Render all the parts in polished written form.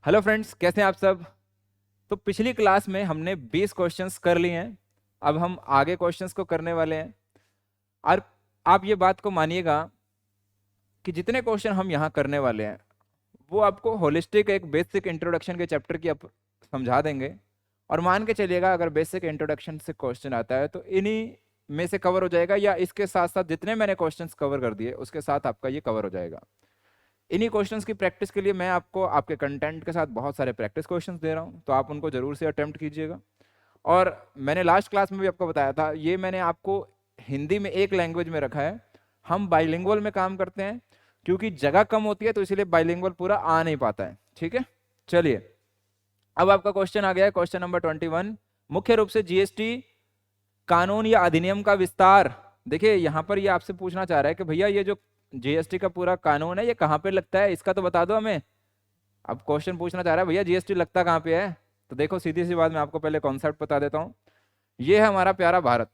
Hello friends, कैसे हैं आप सब। तो पिछली क्लास में हमने 20 क्वेश्चंस कर लिए हैं। अब हम आगे क्वेश्चंस को करने वाले हैं। और आप ये बात को मानिएगा कि जितने क्वेश्चन हम यहाँ करने वाले हैं वो आपको होलिस्टिक एक बेसिक इंट्रोडक्शन के चैप्टर की आप समझा देंगे। और मान के चलिएगा अगर बेसिक इंट्रोडक्शन से क्वेश्चन आता है तो इन्हीं में से कवर हो जाएगा, या इसके साथ साथ जितने मैंने क्वेश्चंस कवर कर दिए उसके साथ आपका ये कवर हो जाएगा। इन्हीं क्वेश्चंस की प्रैक्टिस के लिए मैं आपको आपके कंटेंट के साथ बहुत सारे प्रैक्टिस क्वेश्चंस दे रहा हूँ, तो आप उनको जरूर से अटेम्प्ट कीजिएगा। और मैंने लास्ट क्लास में भी आपको बताया था, ये मैंने आपको हिंदी में एक लैंग्वेज में रखा है। हम बाइलिंगुअल में काम करते हैं क्योंकि जगह कम होती है, तो इसलिए बाइलिंगुअल पूरा आ नहीं पाता है। ठीक है, चलिए अब आपका क्वेश्चन आ गया है, क्वेश्चन नंबर 21। मुख्य रूप से जीएसटी कानून या अधिनियम का विस्तार। देखिए यहाँ पर ये आपसे पूछना चाह रहा है कि भैया ये जो जीएसटी का पूरा कानून है ये कहाँ पे लगता है, इसका तो बता दो हमें। अब क्वेश्चन पूछना चाह रहा है भैया जीएसटी लगता कहाँ पे है। तो देखो सीधी सी बात, मैं आपको पहले कॉन्सेप्ट बता देता हूँ। ये है हमारा प्यारा भारत,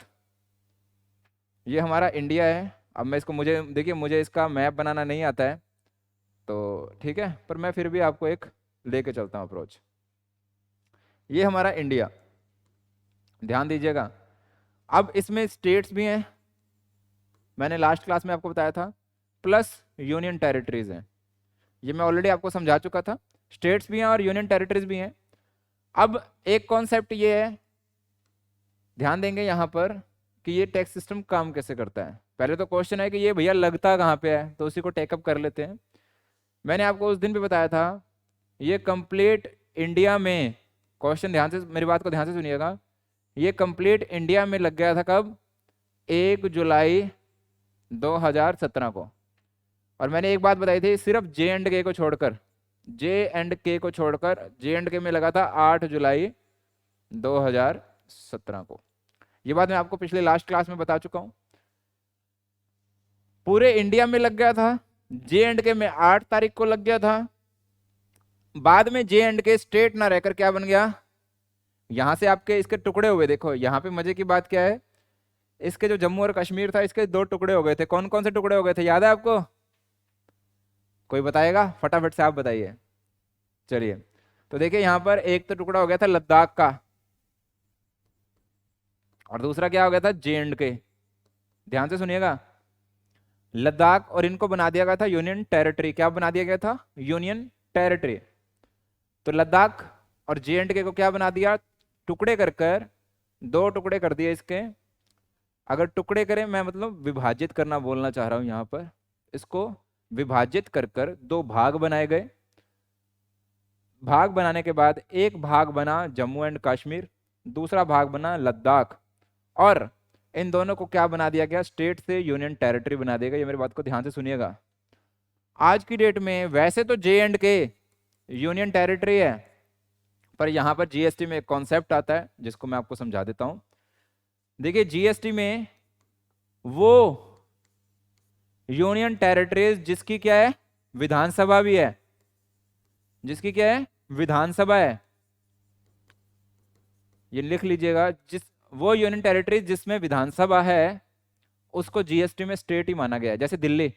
ये हमारा इंडिया है। अब मैं इसको, मुझे देखिए मुझे इसका मैप बनाना नहीं आता है, तो ठीक है, पर मैं फिर भी आपको एक लेके चलता हूँ अप्रोच। ये हमारा इंडिया, ध्यान दीजिएगा। अब इसमें स्टेट्स भी हैं, मैंने लास्ट क्लास में आपको बताया था, प्लस यूनियन टेरिटरीज हैं। ये मैं ऑलरेडी आपको समझा चुका था। स्टेट्स भी हैं और यूनियन टेरिटरीज भी हैं। अब एक कॉन्सेप्ट ये है, ध्यान देंगे यहाँ पर, कि ये टैक्स सिस्टम काम कैसे करता है। पहले तो क्वेश्चन है कि ये भैया लगता कहाँ पे है, तो उसी को टेकअप कर लेते हैं। मैंने आपको उस दिन भी बताया था, ये कंप्लीट इंडिया में, क्वेश्चन ध्यान से मेरी बात को ध्यान से सुनिएगा, ये कंप्लीट इंडिया में लग गया था कब? 1 जुलाई 2017 को। और मैंने एक बात बताई थी, सिर्फ जे एंड के को छोड़कर, जे एंड के को छोड़कर, जे एंड के में लगा था 8 जुलाई 2017 को। ये बात मैं आपको पिछले लास्ट क्लास में बता चुका हूं। पूरे इंडिया में लग गया था, जे एंड के में 8 तारीख को लग गया था। बाद में जे एंड के स्टेट ना रहकर क्या बन गया, यहां से आपके इसके टुकड़े हुए। देखो यहां पे मजे की बात क्या है, इसके जो जम्मू और कश्मीर था इसके 2 टुकड़े हो गए थे। कौन कौन से टुकड़े हो गए थे, याद है आपको? कोई बताएगा? फटाफट से आप बताइए। चलिए, तो देखिए यहां पर एक तो टुकड़ा हो गया था लद्दाख का, और दूसरा क्या हो गया था, जे एंड के। ध्यान से सुनिएगा, लद्दाख और इनको बना दिया गया था यूनियन टेरिटरी। क्या बना दिया गया था? Union territory. तो लद्दाख और जे एंड के को क्या बना दिया, टुकड़े कर कर 2 टुकड़े कर दिए इसके। अगर टुकड़े करें, मैं मतलब विभाजित करना बोलना चाह रहा हूं यहां पर। इसको विभाजित कर कर 2 भाग बनाए गए। भाग बनाने के बाद एक भाग बना जम्मू एंड कश्मीर, दूसरा भाग बना लद्दाख। और इन दोनों को क्या बना दिया गया, स्टेट से यूनियन टेरिटरी बना दिया गया। ये मेरी बात को ध्यान से सुनिएगा। आज की डेट में वैसे तो जे एंड के यूनियन टेरिटरी है, पर यहां पर जीएसटी में एक कॉन्सेप्ट आता है जिसको मैं आपको समझा देता हूं। देखिए जीएसटी में वो यूनियन टेरिटरीज जिसकी क्या है, विधानसभा भी है, जिसकी क्या है, विधानसभा है। ये लिख लीजिएगा, जिस वो यूनियन टेरिटरी जिसमें विधानसभा है उसको जीएसटी में स्टेट ही माना गया है। जैसे दिल्ली,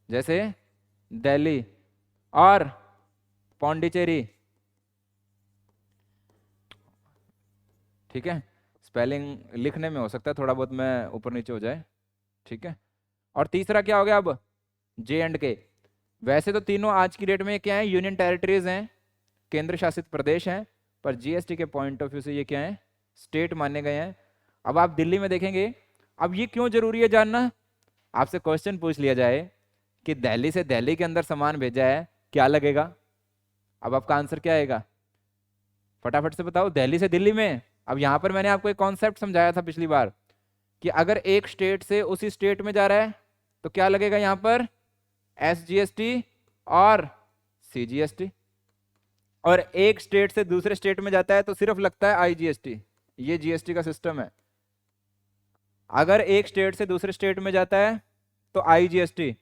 जैसे दिल्ली और पौंडीचेरी। ठीक है, स्पेलिंग लिखने में हो सकता है थोड़ा बहुत मैं ऊपर नीचे हो जाए। ठीक है, और तीसरा क्या हो गया अब, जे एंड के। वैसे तो तीनों आज की डेट में क्या है, यूनियन टेरिटरीज हैं, केंद्र शासित प्रदेश हैं, पर जीएसटी के पॉइंट ऑफ व्यू से ये क्या है, स्टेट माने गए हैं। अब आप दिल्ली में देखेंगे, अब ये क्यों जरूरी है जानना, आपसे क्वेश्चन पूछ लिया जाए कि दिल्ली से दिल्ली के अंदर सामान भेजा है, क्या लगेगा? अब आपका आंसर क्या आएगा, फटाफट से बताओ। दिल्ली से दिल्ली में। अब यहां पर मैंने आपको एक कॉन्सेप्ट समझाया था पिछली बार, कि अगर एक स्टेट से उसी स्टेट में जा रहा है तो क्या लगेगा यहां पर, एसजीएसटी और सीजीएसटी। और एक स्टेट से दूसरे स्टेट में जाता है तो सिर्फ लगता है आईजीएसटी। ये जीएसटी का सिस्टम है। अगर एक स्टेट से दूसरे स्टेट में जाता है तो IGST,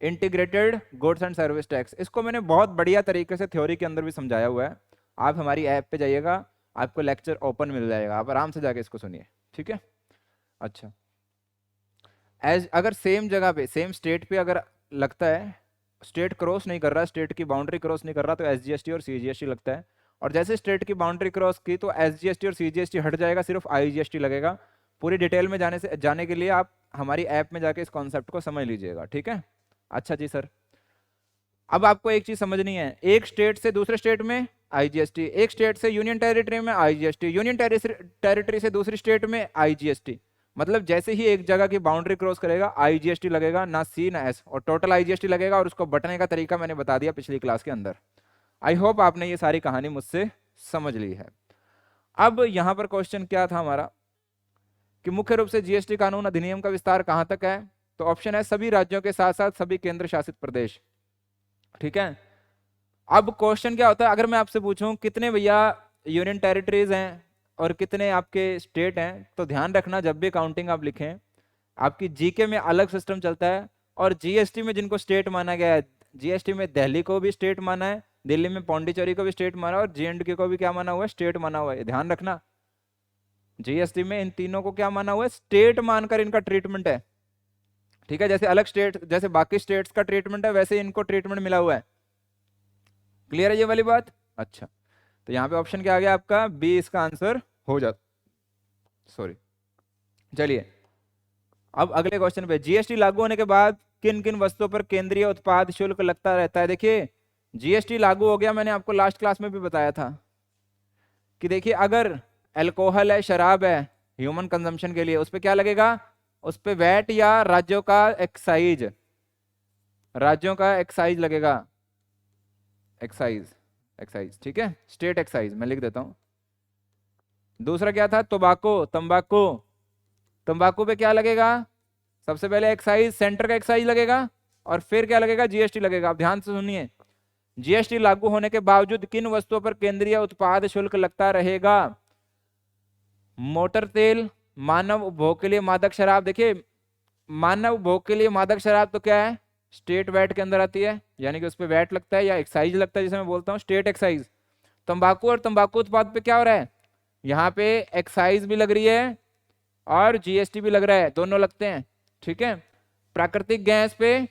integrated goods and service tax. इसको मैंने बहुत बढ़िया तरीके से थ्योरी के अंदर भी समझाया हुआ है। आप हमारी ऐप पे जाइएगा, आपको लेक्चर ओपन मिल जाएगा, आप आराम से जाके इसको सुनिए। ठीक है, अच्छा। एज अगर सेम जगह पे, सेम स्टेट पे अगर लगता है, स्टेट क्रॉस नहीं कर रहा, स्टेट की बाउंड्री क्रॉस नहीं कर रहा, तो एसजीएसटी और सीजीएसटी लगता है। और जैसे स्टेट की बाउंड्री क्रॉस की तो एसजीएसटी और सीजीएसटी हट जाएगा, सिर्फ आईजीएसटी लगेगा। पूरी डिटेल में जाने के लिए आप हमारी ऐप में जाके इस कॉन्सेप्ट को समझ लीजिएगा, ठीक है। अच्छा जी सर, अब आपको एक चीज समझनी है, एक स्टेट से दूसरे स्टेट में आईजीएसटी, एक स्टेट से यूनियन टेरिटरी में आईजीएसटी, यूनियन टेरिटरी से दूसरी स्टेट में आईजीएसटी। मतलब जैसे ही एक जगह की बाउंड्री क्रॉस करेगा आईजीएसटी लगेगा, ना सी ना एस, और टोटल आईजीएसटी लगेगा। और उसको बटने का तरीका मैंने बता दिया पिछली क्लास के अंदर। आई होप आपने ये सारी कहानी मुझसे समझ ली है। अब यहां पर क्वेश्चन क्या था हमारा कि मुख्य रूप से जीएसटी कानून अधिनियम का विस्तार कहां तक है, तो ऑप्शन है सभी राज्यों के साथ साथ सभी केंद्र शासित प्रदेश, ठीक है। अब क्वेश्चन क्या होता है, अगर मैं आपसे पूछूं कितने भैया यूनियन टेरिटरीज हैं और कितने आपके स्टेट हैं, तो ध्यान रखना जब भी काउंटिंग आप लिखें, आपकी जीके में अलग सिस्टम चलता है। और जीएसटी में जिनको स्टेट माना गया है, जीएसटी में दिल्ली को भी स्टेट माना है, दिल्ली में पौंडीचेरी को भी स्टेट माना है, और जेएंडके को भी क्या माना हुआ है, स्टेट माना हुआ है। ध्यान रखना जीएसटी में इन तीनों को क्या माना हुआ है, स्टेट मानकर इनका ट्रीटमेंट है, ठीक है। जैसे अलग स्टेट, जैसे बाकी स्टेट्स का ट्रीटमेंट है, वैसे इनको ट्रीटमेंट मिला हुआ है। क्लियर है ये वाली बात? अच्छा, तो यहाँ पे ऑप्शन क्या आ गया आपका, बी इसका आंसर हो जाता, सॉरी। चलिए अब अगले क्वेश्चन पे, जीएसटी लागू होने के बाद किन किन वस्तुओं पर केंद्रीय उत्पाद शुल्क लगता रहता है। देखिए जीएसटी लागू हो गया, मैंने आपको लास्ट क्लास में भी बताया था कि देखिए अगर अल्कोहल है, शराब है ह्यूमन कंजम्पशन के लिए, उस पर क्या लगेगा, उस पर वैट या राज्यों का एक्साइज, राज्यों का एक्साइज लगेगा, एक्साइज, एक्साइज, ठीक है, स्टेट एक्साइज मैं लिख देता हूं। दूसरा क्या था, टोबैको, तंबाकू, तंबाकू पे क्या लगेगा, सबसे पहले एक्साइज, सेंटर का एक्साइज लगेगा, और फिर क्या लगेगा, जीएसटी लगेगा। आप ध्यान से सुनिए, जीएसटी लागू होने के बावजूद किन वस्तुओं पर केंद्रीय उत्पाद शुल्क लगता रहेगा, मोटर तेल, मानव उपभोग के लिए मादक शराब। देखिए मानव उपभोग के लिए मादक शराब तो क्या है, स्टेट वैट के अंदर आती है, यानी कि उस पर वैट लगता है या एक्साइज लगता है, जिसे मैं बोलता हूँ स्टेट एक्साइज। तंबाकू और तंबाकू उत्पाद पे क्या हो रहा है, यहाँ पे एक्साइज भी लग रही है और जीएसटी भी लग रहा है, दोनों लगते हैं, ठीक है। प्राकृतिक गैस पे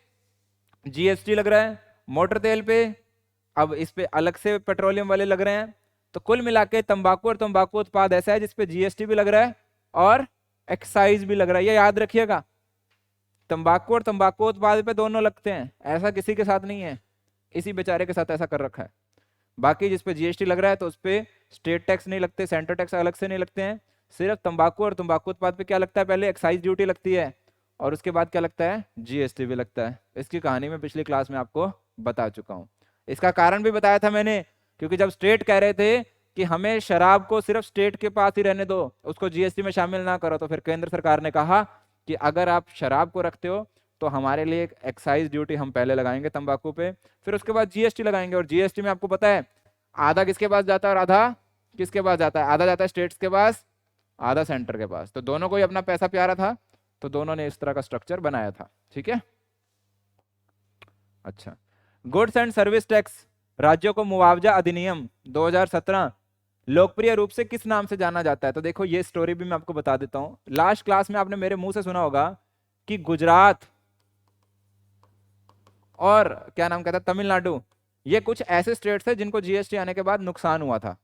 जीएसटी लग रहा है, मोटर तेल पे अब इस पे अलग से पेट्रोलियम वाले लग रहे हैं। तो कुल मिला के तंबाकू और तंबाकू उत्पाद ऐसा है जिसपे जीएसटी भी लग रहा है और एक्साइज भी लग रहा है, ये याद रखिएगा। तंबाकू और तंबाकू उत्पाद पे दोनों लगते हैं, ऐसा किसी के साथ नहीं है, इसी बेचारे के साथ ऐसा कर रखा है। बाकी जिसपे जीएसटी लग रहा है तो उस पर स्टेट टैक्स नहीं लगते, सेंटर टैक्स अलग से नहीं लगते हैं। सिर्फ तंबाकू और तंबाकू उत्पाद पे क्या लगता है, पहले एक्साइज ड्यूटी लगती है और उसके बाद क्या लगता है, जीएसटी भी लगता है। इसकी कहानी मैं पिछली क्लास में आपको बता चुका हूँ। इसका कारण भी बताया था मैंने, क्योंकि जब स्टेट कह रहे थे कि हमें शराब को सिर्फ स्टेट के पास ही रहने दो, उसको जीएसटी में शामिल ना करो, तो फिर केंद्र सरकार ने कहा कि अगर आप शराब को रखते हो तो हमारे लिए एक एक्साइज ड्यूटी हम पहले लगाएंगे तंबाकू पे, फिर उसके बाद जीएसटी लगाएंगे। और जीएसटी में आपको पता है आधा किसके पास जाता है और आधा किसके पास जाता है, आधा जाता है स्टेट्स के पास, आधा सेंटर के पास। तो दोनों को ही अपना पैसा प्यारा था, तो दोनों ने इस तरह का स्ट्रक्चर बनाया था, ठीक है। अच्छा, गुड्स एंड सर्विस टैक्स राज्यों को मुआवजा अधिनियम 2017 लोकप्रिय रूप से किस नाम से जाना जाता है। तो देखो ये स्टोरी भी मैं आपको बता देता हूं, लास्ट क्लास में आपने मेरे मुंह से सुना होगा कि गुजरात और क्या नाम कहता है तमिलनाडु, ये कुछ ऐसे स्टेट्स थे जिनको जीएसटी आने के बाद नुकसान हुआ था,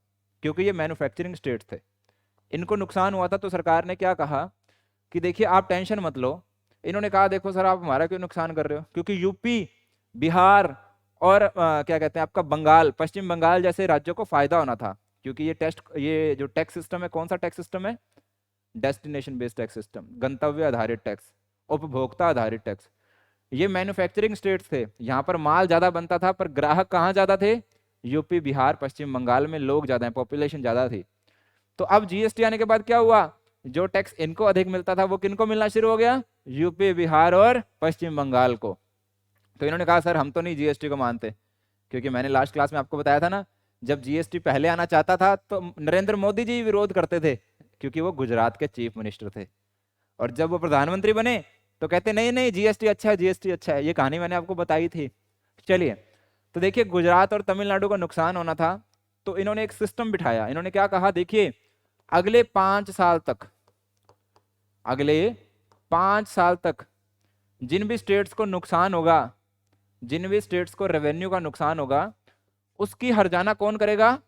क्योंकि ये मैन्युफैक्चरिंग स्टेट थे, इनको नुकसान हुआ था। तो सरकार ने क्या कहा कि देखिए आप टेंशन मत लो। इन्होंने कहा देखो सर आप हमारा क्यों नुकसान कर रहे हो, क्योंकि यूपी, बिहार और क्या कहते हैं आपका बंगाल, पश्चिम बंगाल जैसे राज्यों को फायदा होना था, क्योंकि ये जो टैक्स सिस्टम है, कौन सा टैक्स सिस्टम है, डेस्टिनेशन बेस्ड टैक्स सिस्टम, गंतव्य आधारित टैक्स, उपभोक्ता आधारित टैक्स। ये मैन्युफैक्चरिंग स्टेट्स थे, यहाँ पर माल ज्यादा बनता था, पर ग्राहक कहाँ ज्यादा थे, यूपी, बिहार, पश्चिम बंगाल में लोग ज्यादा हैं, पॉपुलेशन ज्यादा थी। तो अब जीएसटी आने के बाद क्या हुआ, जो टैक्स इनको अधिक मिलता था वो किनको मिलना शुरू हो गया, यूपी, बिहार और पश्चिम बंगाल को। तो इन्होंने कहा सर हम तो नहीं जीएसटी को मानते, क्योंकि मैंने लास्ट क्लास में आपको बताया था ना, जब जीएसटी पहले आना चाहता था तो नरेंद्र मोदी जी विरोध करते थे, क्योंकि वो गुजरात के चीफ मिनिस्टर थे, और जब वो प्रधानमंत्री बने तो कहते नहीं नहीं जीएसटी अच्छा है, जीएसटी अच्छा है। ये कहानी मैंने आपको बताई थी। चलिए, तो देखिए गुजरात और तमिलनाडु का नुकसान होना था, तो इन्होंने एक सिस्टम बिठाया। इन्होंने क्या कहा, देखिए अगले 5 साल तक, अगले 5 साल तक जिन भी स्टेट्स को नुकसान होगा जिन भी स्टेट्स को रेवेन्यू का नुकसान होगा उसकी हर्जाना कौन करेगा?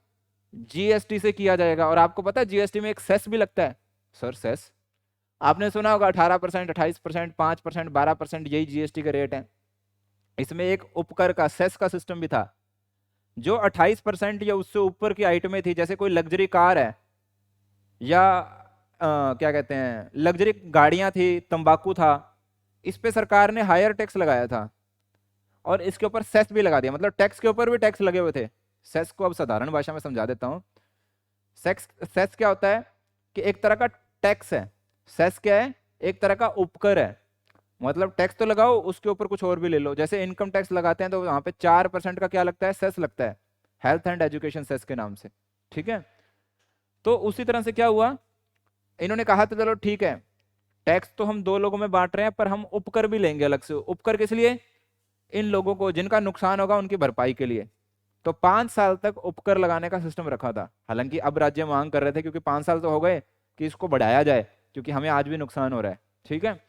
जीएसटी से किया जाएगा। और आपको पता है जीएसटी में एक सेस भी लगता है। सर सेस आपने सुना होगा, 18%, 28%, 5%, 12%, यही जीएसटी का रेट है। इसमें एक उपकर का सेस का सिस्टम भी था। जो 28% या उससे ऊपर की आइटमें थी, जैसे कोई लग्जरी कार है या क्या कहते हैं लग्जरी गाड़ियां थी, तंबाकू था, इस पे सरकार ने हायर टैक्स लगाया था और इसके ऊपर सेस भी लगा दिया। मतलब टैक्स के ऊपर भी टैक्स लगे हुए थे। सेस को अब साधारण भाषा में समझा देता हूँ। सेस सेस क्या होता है कि एक तरह का टैक्स है। सेस क्या है? एक तरह का उपकर है। मतलब टैक्स तो लगाओ, उसके ऊपर कुछ और भी ले लो। जैसे इनकम टैक्स लगाते हैं तो वहां पे 4% का क्या लगता है? सेस लगता है, हेल्थ एंड एजुकेशन सेस के नाम से। ठीक है, तो उसी तरह से क्या हुआ, इन्होंने कहा था चलो ठीक है, टैक्स तो हम दो लोगों में बांट रहे हैं पर हम उपकर भी लेंगे अलग से। उपकर किस लिए? इन लोगों को जिनका नुकसान होगा उनकी भरपाई के लिए। तो 5 साल तक उपकर लगाने का सिस्टम रखा था। हालांकि अब राज्य मांग कर रहे थे क्योंकि 5 साल तो हो गए कि इसको बढ़ाया जाए, क्योंकि हमें आज भी नुकसान हो रहा है। ठीक है,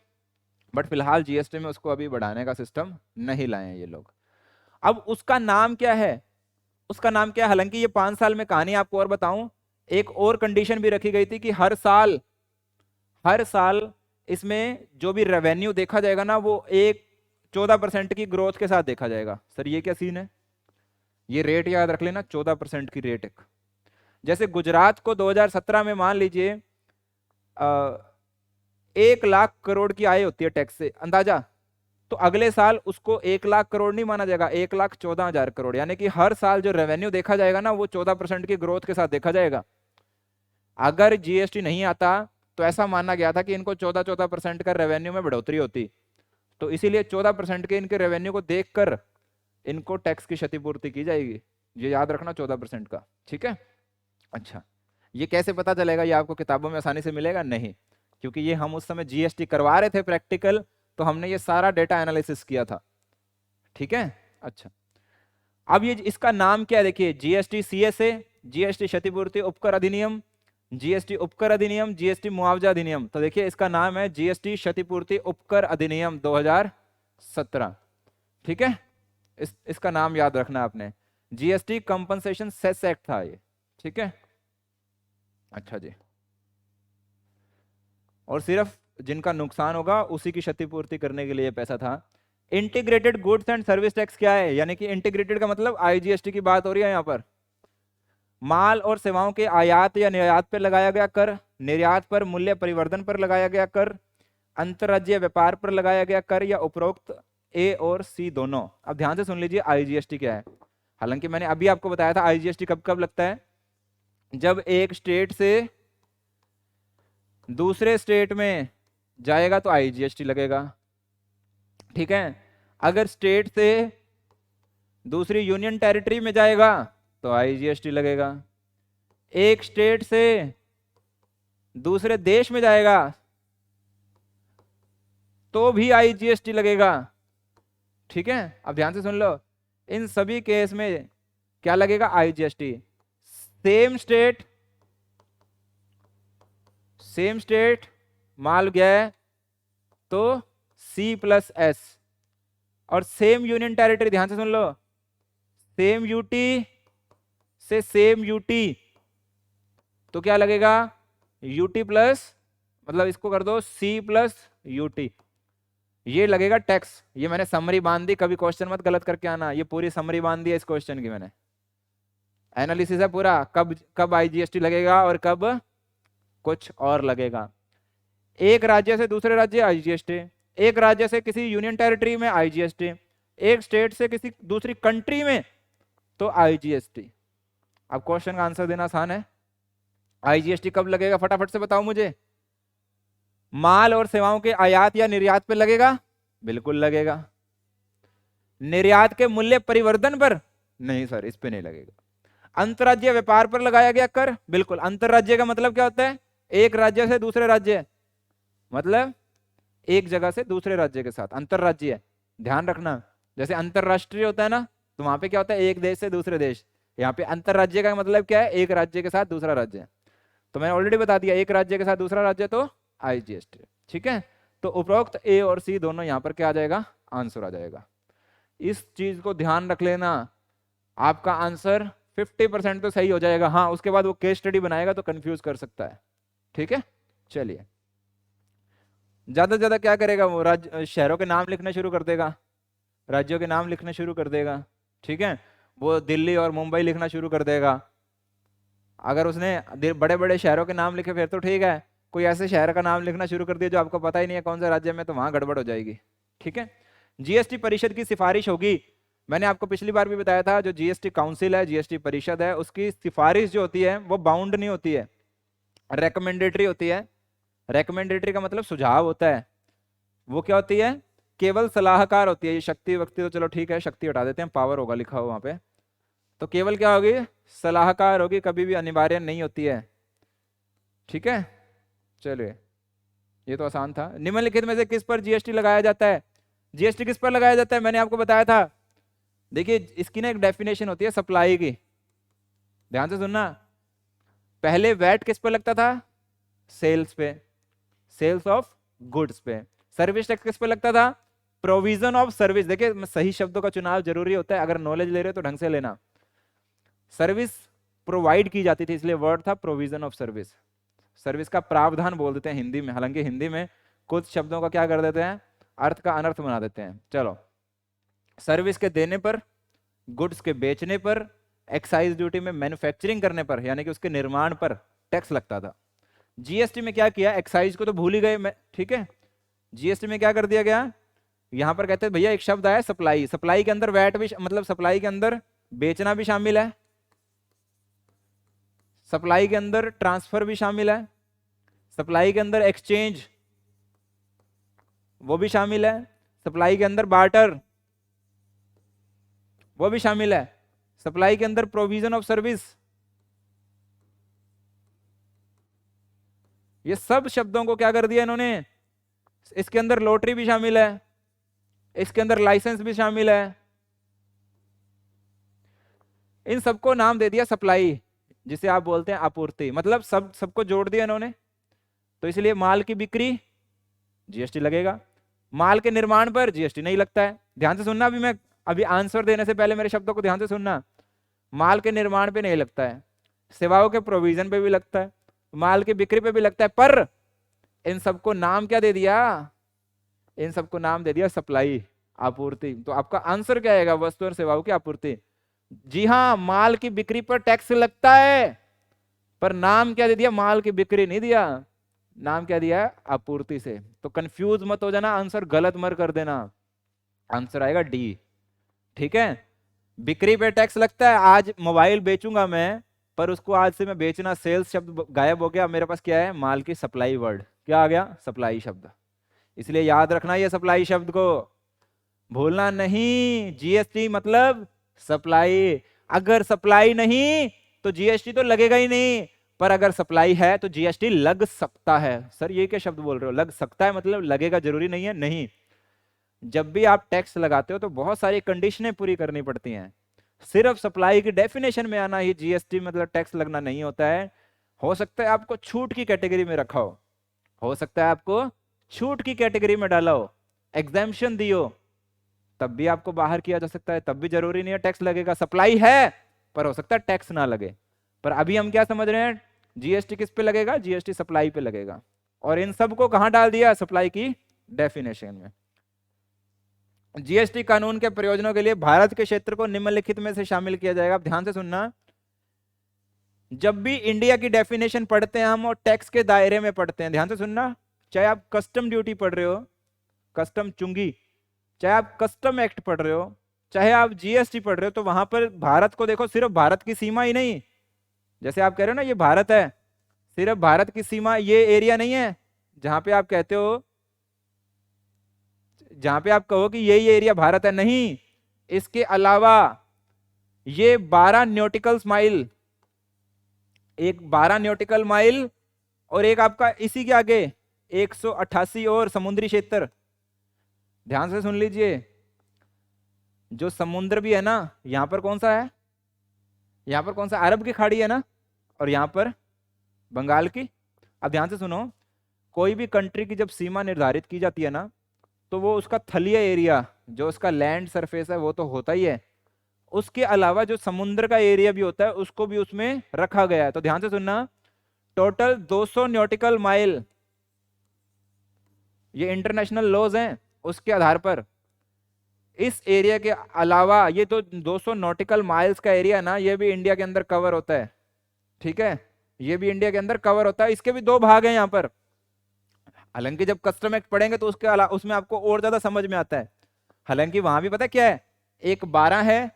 बट फिलहाल जीएसटी में उसको अभी बढ़ाने का सिस्टम नहीं लाए हैं ये लोग। अब उसका नाम क्या है? उसका नाम क्या है? हालांकि ये 5 साल में कहानी आपको और बताऊं, एक और कंडीशन भी रखी गई थी कि हर साल इसमें जो भी रेवेन्यू देखा जाएगा ना, वो एक 14% की ग्रोथ के साथ देखा जाएगा। सर ये क्या सीन है? ये रेट याद रख लेना, 14% की रेट। एक जैसे गुजरात को 2017 में मान लीजिए 1 लाख करोड़ की आय होती है टैक्स से अंदाजा, तो अगले साल उसको 1 लाख करोड़ नहीं माना जाएगा, 1,14,000 करोड़। यानी कि हर साल जो रेवेन्यू देखा जाएगा ना, वो 14% की ग्रोथ के साथ देखा जाएगा। अगर जीएसटी नहीं आता तो ऐसा माना गया था कि इनको 14% का रेवेन्यू में बढ़ोतरी होती। तो इसीलिए 14% के इनके रेवेन्यू को देखकर इनको टैक्स की क्षतिपूर्ति की जाएगी। ये याद रखना, 14% का। ठीक है, अच्छा ये कैसे पता चलेगा? ये आपको किताबों में आसानी से मिलेगा नहीं, क्योंकि ये हम उस समय जीएसटी करवा रहे थे प्रैक्टिकल, तो हमने ये सारा डेटा एनालिसिस किया था। ठीक है, अच्छा अब ये इसका नाम क्या है? देखिए, जीएसटी सीएसए, जीएसटी क्षतिपूर्ति उपकर अधिनियम, जीएसटी उपकर अधिनियम, जीएसटी मुआवजा अधिनियम। तो देखिए इसका नाम है जीएसटी क्षतिपूर्ति उपकर अधिनियम 2017। ठीक है, इसका नाम याद रखना आपने। जीएसटी कंपनसेशन सेस एक्ट था ये। ठीक है, अच्छा जी। और सिर्फ जिनका नुकसान होगा उसी की क्षतिपूर्ति करने के लिए पैसा था। Integrated goods and service tax क्या है? यानी कि इंटीग्रेटेड का मतलब आईजीएसटी की बात हो रही है यहाँ पर। माल और सेवाओं के आयात या निर्यात पर लगाया गया कर, निर्यात पर मूल्य परिवर्धन पर लगाया गया कर, अंतरराज्यीय व्यापार पर लगाया गया कर, या उपरोक्त ए और सी दोनों। अब ध्यान से सुन लीजिए आईजीएसटी क्या है। हालांकि मैंने अभी आपको बताया था आईजीएसटी कब कब लगता है। जब एक स्टेट से दूसरे स्टेट में जाएगा तो आईजीएसटी लगेगा। ठीक है, अगर स्टेट से दूसरी यूनियन टेरिटरी में जाएगा तो आईजीएसटी लगेगा। एक स्टेट से दूसरे देश में जाएगा तो भी आईजीएसटी लगेगा। ठीक है, अब ध्यान से सुन लो, इन सभी केस में क्या लगेगा? आईजीएसटी। सेम स्टेट माल गया है तो C+S, और सेम यूनियन टेरिटरी, ध्यान से सुन लो, सेम यूटी से सेम यूटी तो क्या लगेगा? यूटी प्लस, मतलब इसको कर दो C+UT, ये लगेगा टैक्स। ये मैंने समरी बांध दी, कभी क्वेश्चन मत गलत करके आना, ये पूरी समरी बांध दी है इस क्वेश्चन की मैंने। एनालिसिस है पूरा, कब कब आईजीएसटी लगेगा और कब कुछ और लगेगा। एक राज्य से दूसरे राज्य आईजीएसटी, एक राज्य से किसी यूनियन टेरिटरी में आईजीएसटी, एक स्टेट से किसी दूसरी कंट्री में तो आईजीएसटी। अब क्वेश्चन का आंसर देना आसान है। आईजीएसटी कब लगेगा? फटाफट से बताओ मुझे। माल और सेवाओं के आयात या निर्यात पर लगेगा? बिल्कुल लगेगा। निर्यात के मूल्य परिवर्तन पर? नहीं सर, इस पे नहीं लगेगा। अंतरराज्यीय व्यापार पर लगाया गया कर? बिल्कुल। अंतरराज्य का मतलब क्या होता है? एक राज्य से दूसरे राज्य, मतलब एक जगह से दूसरे राज्य के साथ अंतरराज्यीय। ध्यान रखना, जैसे अंतरराष्ट्रीय होता है ना, तो वहां पे क्या होता है? एक देश से दूसरे देश। यहाँ पे अंतरराज्य का मतलब क्या है? एक राज्य के साथ दूसरा राज्य। तो मैंने ऑलरेडी बता दिया, एक राज्य के साथ दूसरा राज्य तो आईजीएसटी। ठीक है, तो उपरोक्त ए और सी दोनों यहाँ पर क्या आ जाएगा? आंसर आ जाएगा। इस चीज को ध्यान रख लेना, आपका आंसर 50% तो सही हो जाएगा। हाँ, उसके बाद वो केस स्टडी बनाएगा तो कंफ्यूज कर सकता है। ठीक है, चलिए। ज्यादा से ज्यादा क्या करेगा वो, राज्य शहरों के नाम लिखना शुरू कर देगा, राज्यों के नाम लिखना शुरू कर देगा। ठीक है, वो दिल्ली और मुंबई लिखना शुरू कर देगा। अगर उसने बड़े बड़े शहरों के नाम लिखे फिर तो ठीक है, कोई ऐसे शहर का नाम लिखना शुरू कर दिया जो आपको पता ही नहीं है कौन सा राज्य में, तो वहां गड़बड़ हो जाएगी। ठीक है, जीएसटी परिषद की सिफारिश होगी। मैंने आपको पिछली बार भी बताया था, जो जीएसटी काउंसिल है, जीएसटी परिषद है, उसकी सिफारिश जो होती है वो बाउंड नहीं होती है, रेकमेंडेटरी होती है। रेकमेंडेटरी का मतलब सुझाव होता है। वो क्या होती है, केवल सलाहकार होती है। ये शक्ति वक्ति तो चलो ठीक है, शक्ति हटा देते हैं, पावर होगा लिखा हो वहां पे। तो केवल क्या होगी, सलाहकार होगी, कभी भी अनिवार्य नहीं होती है। ठीक है, चलिए, ये तो आसान था। निम्नलिखित में से किस पर जीएसटी लगाया जाता है? जीएसटी किस पर लगाया जाता है, मैंने आपको बताया था। देखिए, इसकी ना एक डेफिनेशन होती है सप्लाई की, ध्यान से सुनना। पहले वैट किस पर लगता था, सेल्स पे, सेल्स ऑफ गुड्स पे। सर्विस टैक्स किस पे लगता था, प्रोविजन ऑफ सर्विस। देखिए, सही शब्दों का चुनाव जरूरी होता है, अगर नॉलेज ले रहे हो तो ढंग से लेना। सर्विस प्रोवाइड की जाती थी, इसलिए वर्ड था प्रोविजन ऑफ सर्विस। सर्विस का प्रावधान बोल देते हैं हिंदी में, हालांकि हिंदी में कुछ शब्दों का क्या कर देते हैं, अर्थ का अनर्थ बना देते हैं। चलो, सर्विस के देने पर, गुड्स के बेचने पर, एक्साइज ड्यूटी में मैन्युफैक्चरिंग करने पर, यानी कि उसके निर्माण पर टैक्स लगता था। जीएसटी में क्या किया, एक्साइज को तो भूल ही गए। ठीक है, जीएसटी में क्या कर दिया गया, यहां पर कहते हैं भैया एक शब्द आया सप्लाई, सप्लाई के अंदर वैट भी, मतलब सप्लाई के अंदर बेचना भी शामिल है, सप्लाई के अंदर ट्रांसफर भी शामिल है, सप्लाई के अंदर एक्सचेंज वो भी शामिल है, सप्लाई के अंदर बार्टर वो भी शामिल है, सप्लाई के अंदर प्रोविजन ऑफ सर्विस, ये सब शब्दों को क्या कर दिया इन्होंने। इसके अंदर लॉटरी भी शामिल है, इसके अंदर लाइसेंस भी शामिल है, इन सबको नाम दे दिया सप्लाई, जिसे आप बोलते हैं आपूर्ति। मतलब सबको जोड़ दिया इन्होंने। तो इसलिए माल की बिक्री जीएसटी लगेगा, माल के निर्माण पर जीएसटी नहीं लगता है। ध्यान से सुनना, अभी आंसर देने से पहले मेरे शब्दों को ध्यान से सुनना। माल के निर्माण पे नहीं लगता है, सेवाओं के प्रोविजन पे भी लगता है, माल की बिक्री पे भी लगता है, पर इन सबको नाम क्या दे दिया, इन सबको नाम दे दिया सप्लाई, आपूर्ति। तो आपका आंसर क्या आएगा, वस्तु और सेवाओं की आपूर्ति। जी हाँ, माल की बिक्री पर टैक्स लगता है, पर नाम क्या दे दिया, माल की बिक्री नहीं दिया, नाम क्या दिया, आपूर्ति से। तो कंफ्यूज मत हो जाना, आंसर गलत मत कर देना, आंसर आएगा डी। ठीक है, बिक्री पे टैक्स लगता है। आज मोबाइल बेचूंगा मैं, पर उसको आज से मैं बेचना, सेल्स शब्द गायब हो गया, मेरे पास क्या है, माल की सप्लाई वर्ड, क्या आ गया, सप्लाई शब्द। इसलिए याद रखना ये सप्लाई शब्द को, भूलना नहीं। जीएसटी मतलब सप्लाई। अगर सप्लाई नहीं तो जीएसटी तो लगेगा ही नहीं, पर अगर सप्लाई है तो जीएसटी लग सकता है। सर ये क्या शब्द बोल रहे हो, लग सकता है मतलब लगेगा जरूरी नहीं है, नहीं। जब भी आप टैक्स लगाते हो तो बहुत सारी कंडीशनें पूरी करनी पड़ती हैं। सिर्फ सप्लाई की डेफिनेशन में आना ही जीएसटी मतलब टैक्स लगना नहीं होता है। हो सकता है आपको छूट की कैटेगरी में रखा हो सकता है आपको छूट की कैटेगरी में डाला हो, एग्जाम्पशन दियो, तब भी आपको बाहर किया जा सकता है, तब भी जरूरी नहीं है टैक्स लगेगा। सप्लाई है पर हो सकता है टैक्स ना लगे। पर अभी हम क्या समझ रहे हैं, जीएसटी किस पे लगेगा, जीएसटी सप्लाई पे लगेगा। और इन सबको कहां डाल दिया, सप्लाई की डेफिनेशन में। जीएसटी कानून के प्रयोजनों के लिए भारत के क्षेत्र को निम्नलिखित में से शामिल किया जाएगा। आप ध्यान से सुनना, जब भी इंडिया की डेफिनेशन पढ़ते हैं हम और टैक्स के दायरे में पढ़ते हैं, ध्यान से सुनना, चाहे आप कस्टम ड्यूटी पढ़ रहे हो, कस्टम चुंगी, चाहे आप कस्टम एक्ट पढ़ रहे हो, चाहे आप जीएसटी पढ़ रहे हो, तो वहां पर भारत को देखो, सिर्फ भारत की सीमा ही नहीं, जैसे आप कह रहे हो ना ये भारत है, सिर्फ भारत की सीमा, ये एरिया नहीं है जहां पे आप कहते हो, जहां पे आप कहो कि यही एरिया भारत है, नहीं। इसके अलावा ये 12 न्यूटिकल माइल, एक 12 न्यूटिकल माइल और एक आपका इसी के आगे 188 और समुद्री क्षेत्र। ध्यान से सुन लीजिए, जो समुद्र भी है ना, यहां पर कौन सा है, यहां पर कौन सा, अरब की खाड़ी है ना, और यहां पर बंगाल की। अब ध्यान से सुनो, कोई भी कंट्री की जब सीमा निर्धारित की जाती है ना, तो वो उसका थलीय एरिया जो उसका लैंड सरफेस है वो तो होता ही है, उसके अलावा जो समुद्र का एरिया भी होता है उसको भी उसमें रखा गया है। तो ध्यान से सुनना, टोटल 200 नॉटिकल माइल, ये इंटरनेशनल लॉज हैं, उसके आधार पर इस एरिया के अलावा ये तो 200 नॉटिकल माइल्स का एरिया ना, ये भी इंडिया के अंदर कवर होता है। ठीक है, ये भी इंडिया के अंदर कवर होता है। इसके भी दो भाग हैं यहाँ पर, हालांकि जब कस्टम एक्ट पढ़ेंगे तो उसके अलावा उसमें आपको और ज्यादा समझ में आता है। हालांकि वहां भी पता क्या है, एक 12 है,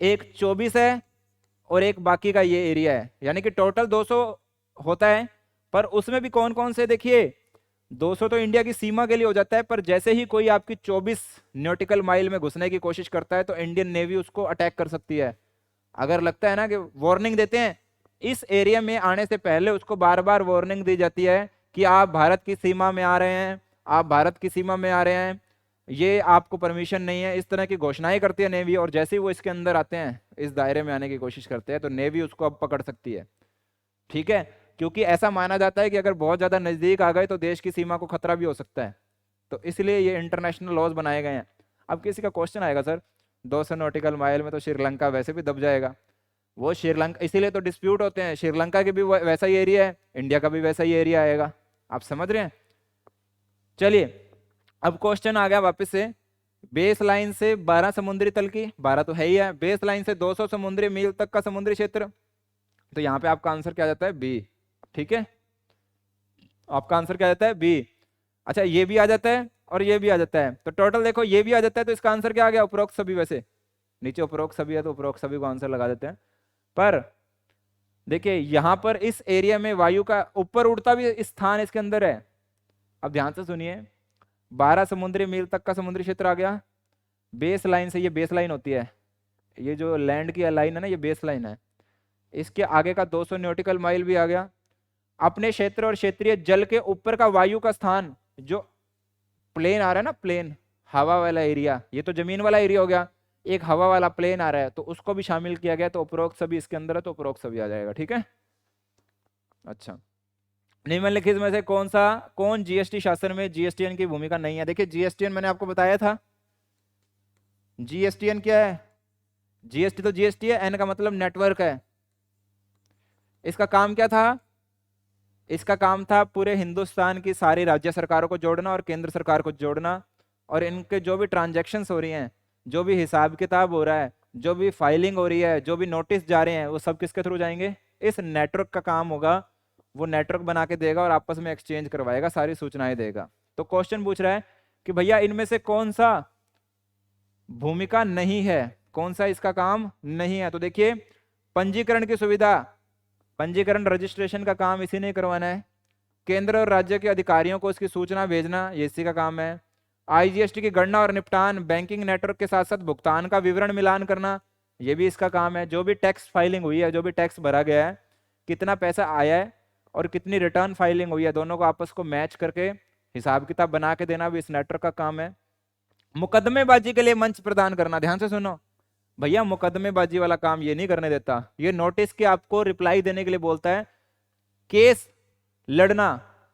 एक 24 है, और एक बाकी का ये एरिया है, यानी कि टोटल 200 होता है। पर उसमें भी कौन कौन से, देखिए 200 तो इंडिया की सीमा के लिए हो जाता है, पर जैसे ही कोई आपकी 24 नॉटिकल माइल में घुसने की कोशिश करता है तो इंडियन नेवी उसको अटैक कर सकती है। अगर लगता है ना कि वार्निंग देते हैं, इस एरिया में आने से पहले उसको बार बार वार्निंग दी जाती है कि आप भारत की सीमा में आ रहे हैं, आप भारत की सीमा में आ रहे हैं, ये आपको परमिशन नहीं है, इस तरह की घोषणाएं करती है नेवी। और जैसे ही वो इसके अंदर आते हैं, इस दायरे में आने की कोशिश करते हैं, तो नेवी उसको अब पकड़ सकती है। ठीक है, क्योंकि ऐसा माना जाता है कि अगर बहुत ज्यादा नजदीक आ गए तो देश की सीमा को खतरा भी हो सकता है। तो इसलिए ये इंटरनेशनल लॉज बनाए गए हैं। अब किसी का क्वेश्चन आएगा, सर 200 नॉटिकल माइल में तो श्रीलंका वैसे भी दब जाएगा, वो श्रीलंका, इसीलिए तो डिस्प्यूट होते हैं, श्रीलंका के भी वैसा ही एरिया है, इंडिया का भी वैसा ही एरिया आएगा। आप समझ रहे हैं? चलिए, अब क्वेश्चन आ गया वापस से, बेस लाइन से 12 समुद्री तल की, 12 तो है ही है, बेस लाइन से 200 समुद्री मील तक का समुद्री क्षेत्र। तो यहाँ पे आपका आंसर क्या आ जाता है? बी। ठीक है, आपका आंसर क्या आ जाता है? बी। अच्छा, ये भी आ जाता है और ये भी आ जाता है, तो टोटल देखो ये भी आ जाता है, तो इसका आंसर क्या आ गया? उपरोक्त सभी। वैसे नीचे उपरोक्त सभी है तो उपरोक्त सभी को आंसर लगा देते हैं। पर देखिए यहां पर इस एरिया में वायु का ऊपर उड़ता भी स्थान इसके अंदर है। अब ध्यान से सुनिए, 12 समुद्री मील तक का समुद्री क्षेत्र आ गया, बेस लाइन से, ये बेस लाइन होती है, ये जो लैंड की लाइन है ना, ये बेस लाइन है, इसके आगे का 200 नॉटिकल माइल भी आ गया। अपने क्षेत्र और क्षेत्रीय जल के ऊपर का वायु का स्थान, जो प्लेन आ रहा है ना, प्लेन हवा वाला एरिया, ये तो जमीन वाला एरिया हो गया, एक हवा वाला प्लेन आ रहा है, तो उसको भी शामिल किया गया, तो उपरोक्त सभी इसके अंदर है, तो उपरोक्त सभी आ जाएगा। ठीक है, अच्छा, निम्नलिखित में से कौन जीएसटी शासन में जीएसटीएन की भूमिका नहीं है? देखिए जीएसटीएन मैंने आपको बताया था, जीएसटीएन क्या है? जीएसटी तो जीएसटी है, एन का मतलब नेटवर्क है। इसका काम क्या था? इसका काम था पूरे हिंदुस्तान की सारी राज्य सरकारों को जोड़ना और केंद्र सरकार को जोड़ना, और इनके जो भी ट्रांजैक्शंस हो रही हैं, जो भी हिसाब किताब हो रहा है, जो भी फाइलिंग हो रही है, जो भी नोटिस जा रहे हैं, वो सब किसके थ्रू जाएंगे? इस नेटवर्क का काम होगा। वो नेटवर्क बना के देगा और आपस में एक्सचेंज करवाएगा, सारी सूचनाएं देगा। तो क्वेश्चन पूछ रहा है कि भैया इनमें से कौन सा भूमिका नहीं है, कौन सा इसका काम नहीं है? तो देखिए, पंजीकरण की सुविधा, पंजीकरण रजिस्ट्रेशन का काम इसी ने करवाना है। केंद्र और राज्य के अधिकारियों को इसकी सूचना भेजना, ये इसी का काम है। आईजीएसटी की गणना और निपटान, बैंकिंग नेटवर्क के साथ साथ भुगतान का विवरण मिलान करना, ये भी इसका काम है। जो भी टैक्स फाइलिंग हुई है, जो भी टैक्स भरा गया है, कितना पैसा आया है और कितनी रिटर्न फाइलिंग हुई है, दोनों को आपस को मैच करके हिसाब किताब बना के देना भी इस नेटवर्क का काम है। मुकदमेबाजी के लिए मंच प्रदान करना, ध्यान से सुनो भैया, मुकदमेबाजी वाला काम ये नहीं करने देता, ये नोटिस के आपको रिप्लाई देने के लिए बोलता है। केस लड़ना,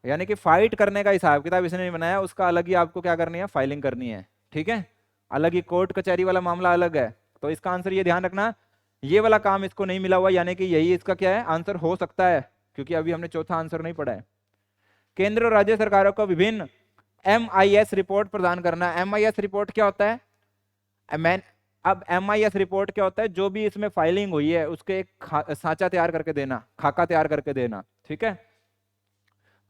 यानी कि फाइट करने का हिसाब किताब इसने नहीं बनाया, उसका अलग ही आपको क्या करनी है? फाइलिंग करनी है। ठीक है, अलग ही कोर्ट कचहरी वाला मामला अलग है। तो इसका आंसर ये ध्यान रखना, ये वाला काम इसको नहीं मिला हुआ, यानी कि यही इसका क्या है? आंसर हो सकता है, क्योंकि अभी हमने चौथा आंसर नहीं पढ़ा है। केंद्र और राज्य सरकारों को विभिन्न MIS रिपोर्ट प्रदान करना। MIS रिपोर्ट क्या होता है? अब MIS रिपोर्ट क्या होता है? जो भी इसमें फाइलिंग हुई है उसके एक सांचा तैयार करके देना, खाका तैयार करके देना। ठीक है,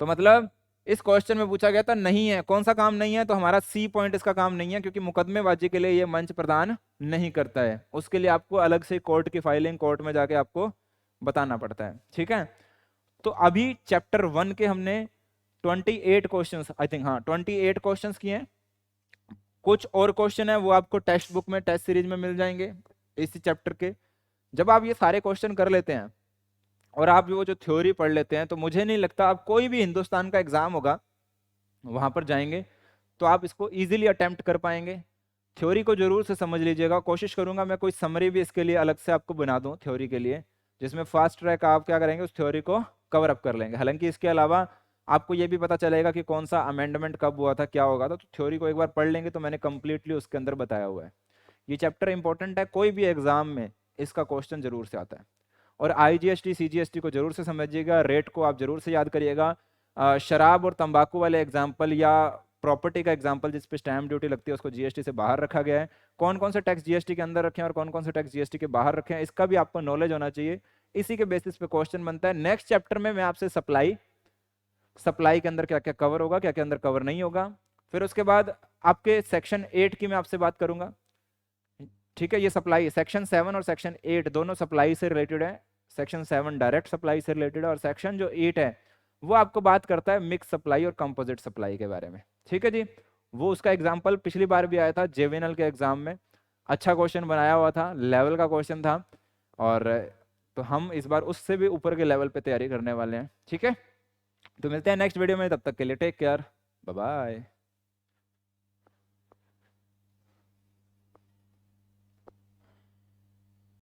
तो मतलब इस क्वेश्चन में पूछा गया था नहीं है, कौन सा काम नहीं है? तो हमारा सी पॉइंट इसका काम नहीं है, क्योंकि मुकदमेबाजी के लिए ये मंच प्रदान नहीं करता है, उसके लिए आपको अलग से कोर्ट की फाइलिंग, कोर्ट में जाके आपको बताना पड़ता है। ठीक है, तो अभी चैप्टर 1 के हमने 28 क्वेश्चंस, आई थिंक, हाँ 28 क्वेश्चंस किए हैं। कुछ और क्वेश्चन है वो आपको टेक्स्ट बुक में, टेस्ट सीरीज में मिल जाएंगे इसी चैप्टर के। जब आप ये सारे क्वेश्चन कर लेते हैं और आप वो जो थ्योरी पढ़ लेते हैं, तो मुझे नहीं लगता आप कोई भी हिंदुस्तान का एग्जाम होगा वहां पर जाएंगे तो आप इसको इजीली अटेम्प्ट कर पाएंगे। थ्योरी को जरूर से समझ लीजिएगा, कोशिश करूंगा मैं कोई समरी भी इसके लिए अलग से आपको बना दूं थ्योरी के लिए, जिसमें फास्ट ट्रैक आप क्या करेंगे? उस थ्योरी को कवर अप कर लेंगे। हालांकि इसके अलावा आपको ये भी पता चलेगा कि कौन सा अमेंडमेंट कब हुआ था, क्या होगा था। तो थ्योरी को एक बार पढ़ लेंगे तो मैंने कंप्लीटली उसके अंदर बताया हुआ है। ये चैप्टर इंपॉर्टेंट है, कोई भी एग्जाम में इसका क्वेश्चन जरूर से आता है। और IGST CGST को जरूर से समझिएगा, रेट को आप जरूर से याद करिएगा। शराब और तंबाकू वाले एग्जाम्पल या प्रॉपर्टी का एग्जाम्पल जिस पे स्टैम्प ड्यूटी लगती है उसको GST से बाहर रखा गया है। कौन कौन से टैक्स GST के अंदर रखे हैं और कौन कौन से टैक्स GST के बाहर रखे हैं, इसका भी आपको नॉलेज होना चाहिए। इसी के बेसिस पे क्वेश्चन बनता है। नेक्स्ट चैप्टर में मैं आपसे सप्लाई के अंदर क्या क्या कवर होगा, क्या क्या अंदर कवर नहीं होगा। फिर उसके बाद आपके सेक्शन 8 की मैं आपसे बात करूंगा। ठीक है, ये सप्लाई सेक्शन 7 और सेक्शन 8 दोनों सप्लाई से रिलेटेड है। सेक्शन 7 डायरेक्ट सप्लाई से रिलेटेड है और सेक्शन जो 8 है वो आपको बात करता है मिक्स सप्लाई और कंपोजिट सप्लाई के बारे में। ठीक है जी, वो उसका एग्जाम्पल पिछली बार भी आया था JVNL के एग्जाम में, अच्छा क्वेश्चन बनाया हुआ था, लेवल का क्वेश्चन था। और तो हम इस बार उससे भी ऊपर के लेवल पे तैयारी करने वाले हैं। ठीक है, तो मिलते हैं नेक्स्ट वीडियो में, तब तक के लिए टेक केयर, बाय बाय।